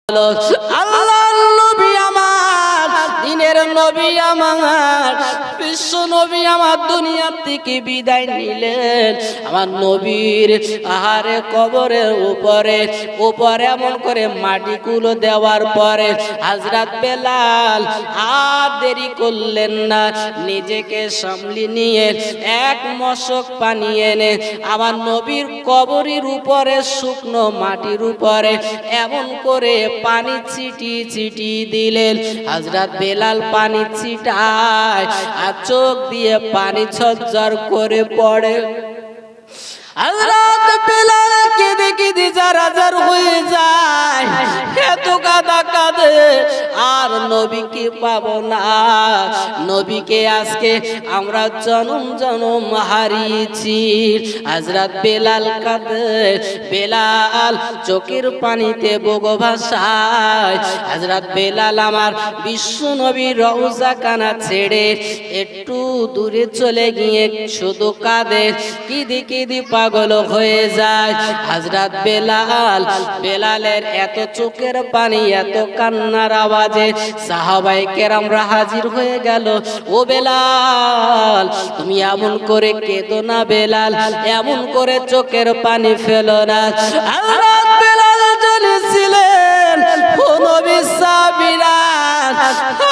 আল্লাহর নবী আমার, দিনের নবী আমার, বিশ্ব নবী আমার দুনিয়া থেকে বিদায় নিলেন। আমার নবীর আহারে কবরের উপরে এমন করে মাটিগুলো দেওয়ার পরে হযরত বেলাল আর দেরি করলেন না, নিজেকে সামলে নিয়ে এক মশক পানি এনে আমার নবীর কবরের উপরে শুকনো মাটির উপরে এমন করে পানি ছিটি দিলেন। হযরত বেলাল পানি ছিটায় আর চোখ দিয়ে পানি ঝরঝর করে পড়ে। হযরত বেলাল কেঁদে কেঁদে জারাজার হয়ে যায়, এত কাঁদে আর নবীকে পাবো না। নবীকে আজকে আমরা জনম জনম হারিয়েছি। হযরত বেলাল কাঁদে, বেলাল চোখের পানিতে বুক ভাসায়। হযরত বেলাল আমার বিশ্ব নবীর রওজা কানা ছেড়ে একটু দূরে চলে গিয়ে শুধু কাঁদে, কেঁদে পাগল হয়ে যায়। হযরত বেলালের এত চোখের পানি, এত কান্নার আওয়াজে সাহাবায়ে কেরামরা হাজির হয়ে গেল। ও বেলাল, তুমি এমন করে কেঁদো না বেলাল, এমন করে চোখের পানি ফেলো না। হযরত বেলাল জ্বলেছিলেন, ও নবী সাবিরা,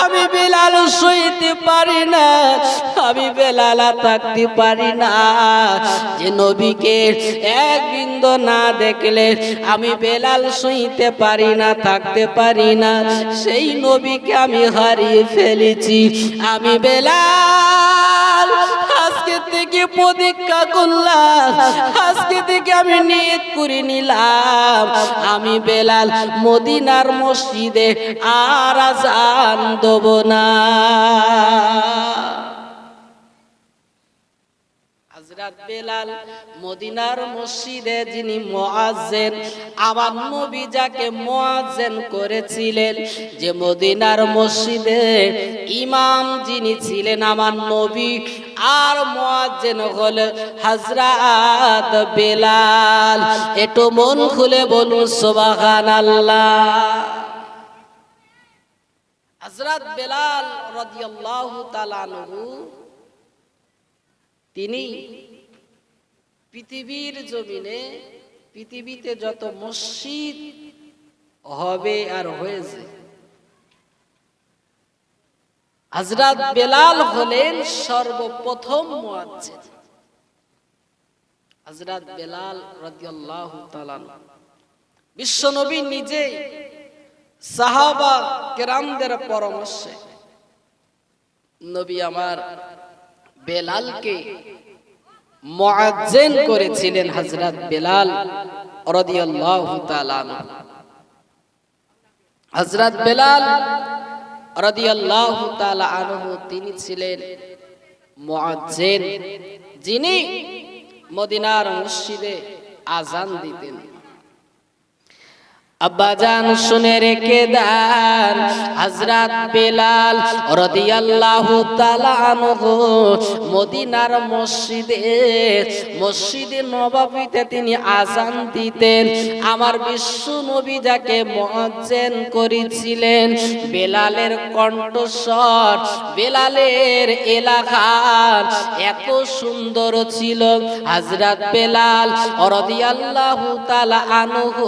আমি বেলাল সইতে পারি না, আমি বেলাল থাকতে পারি না। যে নবীকে এক বিন্দু না দেখলে আমি বেলাল সইতে পারি না, থাকতে পারি না, সেই নবীকে আমি হারিয়ে ফেলেছি। আমি বেলাল আজকে থেকে প্রতিজ্ঞা করলাম, আজকে থেকে আমি নিয়ত করে নিলাম, আমি বেলাল মদিনার মসজিদে আর আযান দেব না। হযরত বেলাল মদিনার মসজিদে যিনি মুয়াজ্জিন, আমার নবী যাকে মুয়াজ্জিন করেছিলেন, যে মদিনার মসজিদে ইমাম যিনি ছিলেন আমার নবী, আর মুয়াজ্জিন হলেন হযরত বেলাল। একটু মন খুলে বলুন সুবহানাল্লাহ। হযরত বেলাল রাদিয়াল্লাহু তাআলা আনহু তিনি পৃথিবীর জমিনে, পৃথিবীতে যত মসজিদ হবে আর হয়েছে, হযরত বেলাল হলেন সর্বপ্রথম মুয়াজ্জিন। হযরত বেলাল রাদিয়াল্লাহু তাআলা বিশ্বনবী নিজে সাহাবা কেরামদের পরামর্শে নবী আমার বেলালকে মুয়াজ্জিন করেছিলেন। হযরত বেলাল রাদিয়াল্লাহু তাআলা আনহু, হযরত বেলাল রাদিয়াল্লাহু তাআলা আনহু তিনি ছিলেন মুয়াজ্জিন, যিনি মদিনার মসজিদে আযান দিতেন। আব্বাজান শুনে রেখে দেন, হযরত বেলাল রাদিয়াল্লাহু তাআলা আনহু মদিনার মসজিদে নববীতে তিনি আযান দিতেন। আমার বিশ্ব নবী যাকে মুয়াজ্জিন করেছিলেন, বেলালের কণ্ঠস্বর, বেলালের এলাকার এত সুন্দর ছিল। হযরত বেলাল রাদিয়াল্লাহু তাআলা আনহু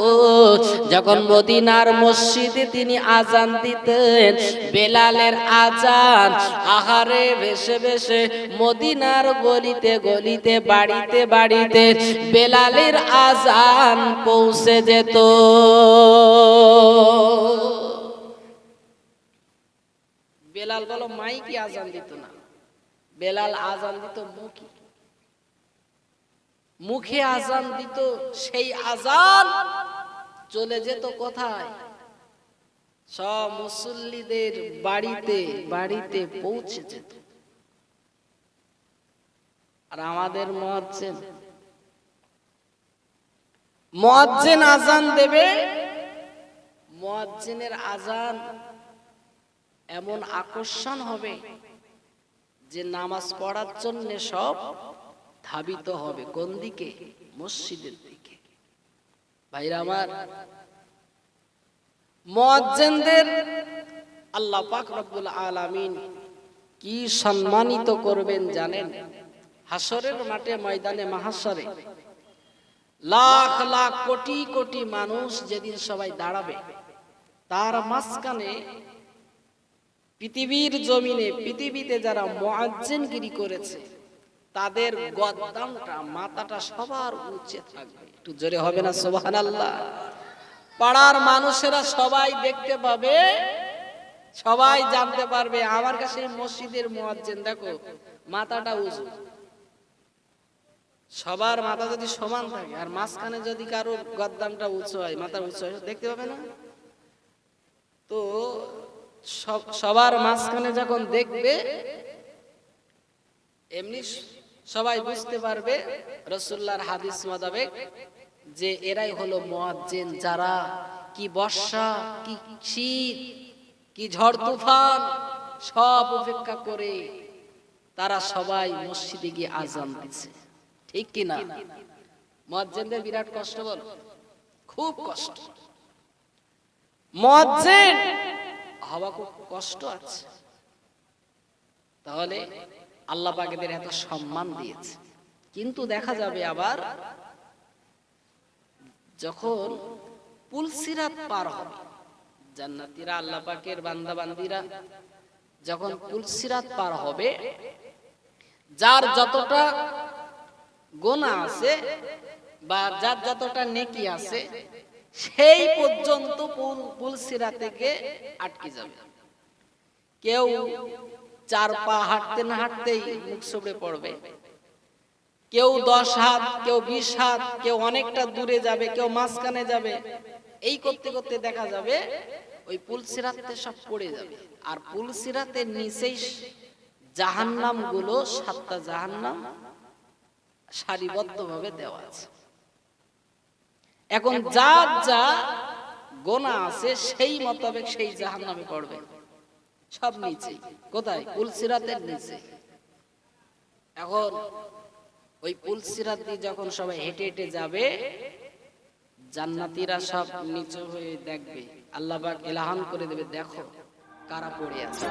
যখন মদিনার মসজিদে তিনি আযান দিতেন, বেলালের আযান আহারে ভেসে ভেসে মদিনার গলিতে গলিতে, বাড়িতে বাড়িতে বেলালের আযান পৌঁছে যেত। বেলাল বলো মাইকে আযান দিত না, বেলাল আযান দিত মুখে আযান দিত। সেই আযান চলে যেত কোথায়? সব মুসল্লিদের বাড়িতে বাড়িতে পৌঁছে যেত। আর আমাদের মুয়াজ্জিন আযান দেবে, মুয়াজ্জিনের আযান এমন আকর্ষণ হবে যে নামাজ পড়ার জন্য সব ধাবিত হবে। কোন দিকে? মসজিদের দিকে। ভাইরা আমার, মুয়াজ্জিনদের আল্লাহ পাক রব্বুল আলামিন কি সম্মানিত করবেন জানেন? হাসরের মাঠে, ময়দানে মাহশরে লাখ লাখ কোটি কোটি মানুষ যেদিন সবাই দাঁড়াবে, তার মাঝখানে পৃথিবীর জমিনে, পৃথিবীতে যারা মুয়াজ্জিনগিরি করেছে তাদের গদ্দানটা, মাথাটা সবার উঁচে থাকবে। একটু জোরে হবে না সুবহানাল্লাহ? পাড়ার মানুষেরা সবাই দেখতে পাবে, সবাই জানতে পারবে আমার কাছে মসজিদের মুয়াজ্জিন দেখো মাথাটা উঁচু। সবার মাথা যদি সমান থাকে আর মাঝখানে যদি কারো গদ্দানটা উঁচু হয়, মাথা উঁচু হয়, দেখতে পাবে না? তো সবার মাঝখানে যখন দেখবে এমনি সবাই বুঝতে পারবে রাসূলুল্লাহর হাদিস মোতাবেক যে এরাই হলো মুয়াজ্জিন, যারা কি বর্ষা, কি শীত, কি ঝড় তুফান সব উপেক্ষা করে তারা সবাই মসজিদে গিয়ে আযান দিচ্ছে। ঠিক কি না? মুয়াজ্জিনদের বিরাট কষ্ট, বল, খুব কষ্ট। মুয়াজ্জিন হওয়া খুব কষ্ট আছে। তাহলে আল্লাহ পাক এদের এত সম্মান দিয়েছে। কিন্তু দেখা যাবে আবার যখন পুলসিরাত পার হবে, জান্নাতীরা, আল্লাহ পাকের বান্দা বান্দীরা যখন পুলসিরাত পার হবে, যার যতটা গুনাহ আছে বা যার যতটা নেকি আছে সেই পর্যন্ত পুলসিরাতে গিয়ে আটকে যাবে। কেউ 4 পা হাঁটতে না হাঁটতেই মুখ ছুঁড়ে পড়বে, কেউ 10 হাত, কেউ 20 হাত, কেউ অনেকটা দূরে যাবে, কেউ মাঝখানে যাবে। এই করতে করতে দেখা যাবে ওই পুলসিরাতে সব পড়ে যাবে। আর পুলসিরাতের নিচেই জাহান্নাম গুলো, 7টা জাহান্নাম সারিবদ্ধভাবে দেওয়া আছে। এখন যার যা গুনাহ আছে সেই মোতাবেক সেই জাহান্নামে পড়বে, সব নিচে। কোথায়? পুলসিরাতের নিচে। এখন ওই পুলসিরাত দিয়ে যখন সবাই হেঁটে হেঁটে যাবে, জান্নাতীরা সব নিচু হয়ে দেখবে, আল্লাহ পাক এলাহান করে দেবে, দেখো কারা পড়ে আছে।